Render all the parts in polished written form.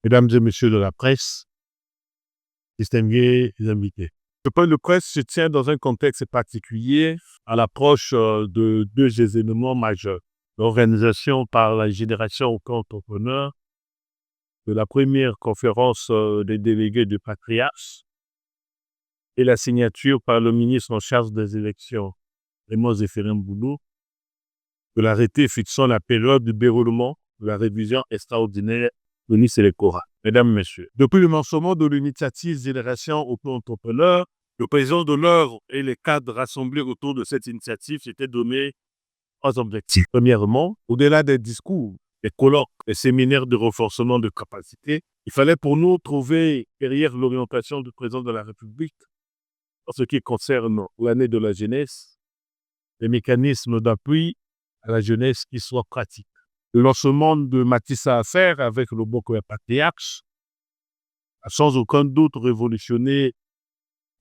Mesdames et messieurs de la presse, distingués invités. Ce point de presse se tient dans un contexte particulier à l'approche de deux événements majeurs. L'organisation par la Génération auto-entrepreneur de la première conférence des délégués du Patriarche et la signature par le ministre en charge des élections, Raymond Zéphirine Boulou, de l'arrêté fixant la période de déroulement de la révision extraordinaire de liste électorale. Mesdames, Messieurs, depuis le lancement de l'initiative Génération auto-entrepreneur, le président d'honneur et les cadres rassemblés autour de cette initiative s'étaient donné trois objectifs. Premièrement, au-delà des discours, des colloques, des séminaires de renforcement de capacité, il fallait pour nous trouver derrière l'orientation du président de la République en ce qui concerne l'année de la jeunesse, les mécanismes d'appui à la jeunesse qui soient pratiques. Le lancement de Matissa à faire avec le Bokoya Patriarche a sans aucun doute révolutionné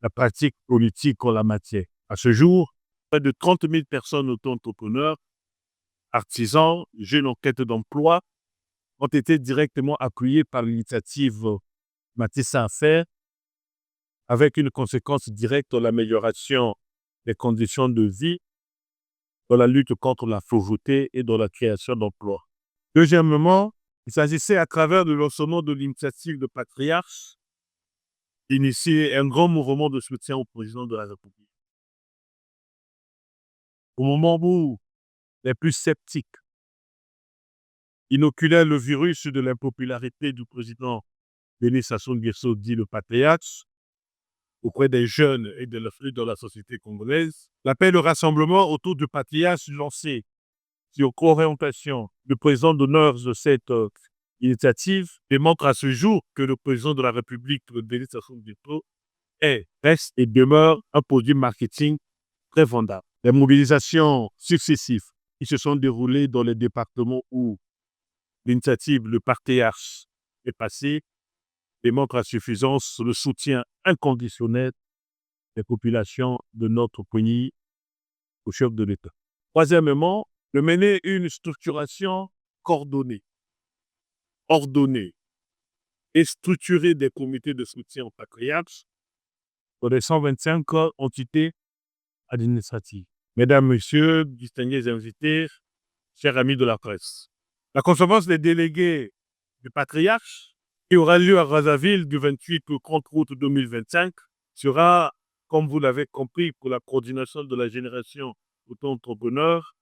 la pratique politique en la matière. À ce jour, près de 30 000 personnes auto-entrepreneurs, artisans, jeunes en quête d'emploi ont été directement accueillis par l'initiative Matissa à faire avec une conséquence directe dans l'amélioration des conditions de vie, dans la lutte contre la pauvreté et dans la création d'emplois. Deuxièmement, il s'agissait à travers le lancement de l'initiative de Patriarche d'initier un grand mouvement de soutien au président de la République. Au moment où les plus sceptiques inoculaient le virus de l'impopularité du président Denis Sassou Nguesso, dit le Patriarche, auprès des jeunes et de l'Afrique dans la société congolaise, l'appel au rassemblement autour du Patriarche lancé sur orientation du président d'honneur de cette initiative démontre à ce jour que le président de la République, Denis Sassou Nguesso, reste et demeure un produit marketing très vendable. Les mobilisations successives qui se sont déroulées dans les départements où l'initiative Le Patriarche est passée démontrent à suffisance le soutien inconditionnel des populations de notre pays au chef de l'État. Troisièmement, de mener une structuration coordonnée, ordonnée et structurée des comités de soutien au patriarche dans les 125 entités administratives. Mesdames, Messieurs, distingués invités, chers amis de la presse, la conférence des délégués du patriarche, qui aura lieu à Brazzaville du 28 au 30 août 2025, sera, comme vous l'avez compris, pour la coordination de la génération auto-entrepreneur,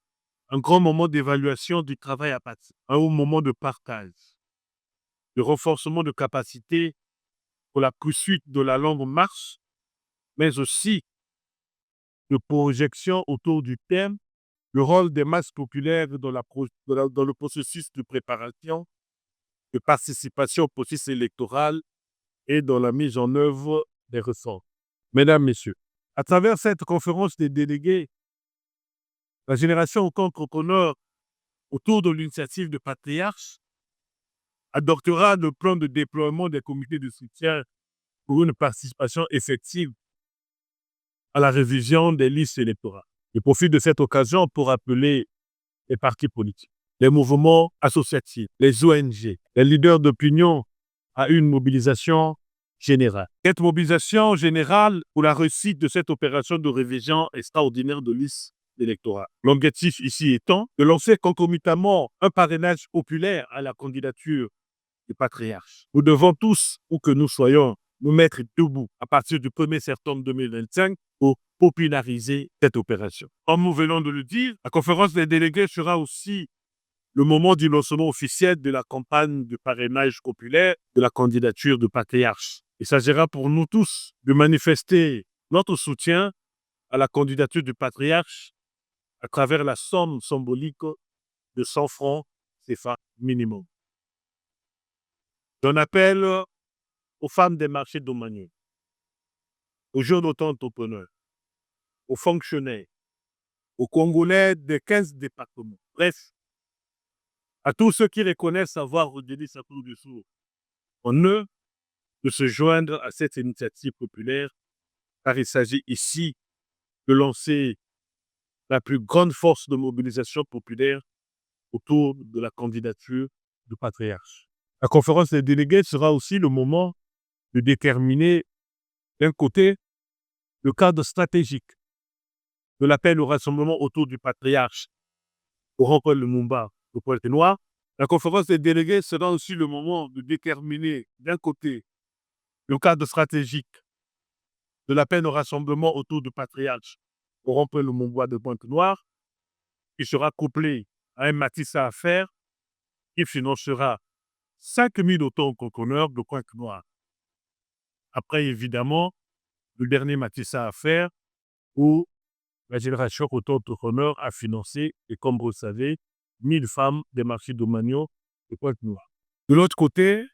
un grand moment d'évaluation du travail à partir, un haut moment de partage, de renforcement de capacité pour la poursuite de la longue marche, mais aussi de projection autour du thème, le rôle des masses populaires dans le processus de préparation, de participation au processus électoral et dans la mise en œuvre des réformes. Mesdames, Messieurs, à travers cette conférence des délégués, la génération auto-entrepreneur autour de l'initiative de Patriarche adoptera le plan de déploiement des comités de soutien pour une participation effective à la révision des listes électorales. Je profite de cette occasion pour appeler les partis politiques, les mouvements associatifs, les ONG, les leaders d'opinion à une mobilisation générale. Cette mobilisation générale pour la réussite de cette opération de révision extraordinaire de liste électorale. L'objectif ici étant de lancer concomitamment un parrainage populaire à la candidature du patriarche. Nous devons tous, où que nous soyons, nous mettre debout à partir du 1er septembre 2025 pour populariser cette opération. Comme nous venons de le dire, la conférence des délégués sera aussi le moment du lancement officiel de la campagne de parrainage populaire de la candidature du patriarche. Il s'agira pour nous tous de manifester notre soutien à la candidature du patriarche à travers la somme symbolique de 100 francs CFA minimum. J'en appelle aux femmes des marchés domaniaux, aux jeunes auto-entrepreneurs, aux fonctionnaires, aux Congolais des 15 départements. Bref, à tous ceux qui reconnaissent avoir redonné sa cour du sourd en eux de se joindre à cette initiative populaire, car il s'agit ici de lancer la plus grande force de mobilisation populaire autour de la candidature du patriarche. La conférence des délégués sera aussi le moment de déterminer, d'un côté, le cadre stratégique de l'appel au rassemblement autour du patriarche Laurent-Paul Lumumba au Pointe-Noire. La conférence des délégués sera aussi le moment de déterminer, d'un côté, le cadre stratégique de l'appel au rassemblement autour du patriarche Laurent-Paul Lumumba de Pointe-Noire, qui sera couplé à un matisse à affaires qui financera 5 000 auto-entrepreneurs de Pointe-Noire. Après, évidemment, le dernier matisse à affaires où la génération auto-entrepreneur a financé, et comme vous le savez, 1000 femmes des marchés domaniaux de Pointe-Noire. De l'autre côté,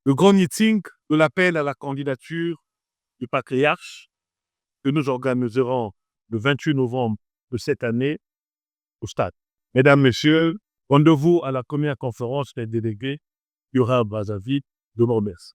le grand meeting de l'appel à la candidature du patriarche que nous organiserons le 28 novembre de cette année au stade. Mesdames, Messieurs, rendez-vous à la première conférence des délégués qui aura à Brazzaville. Je vous remercie.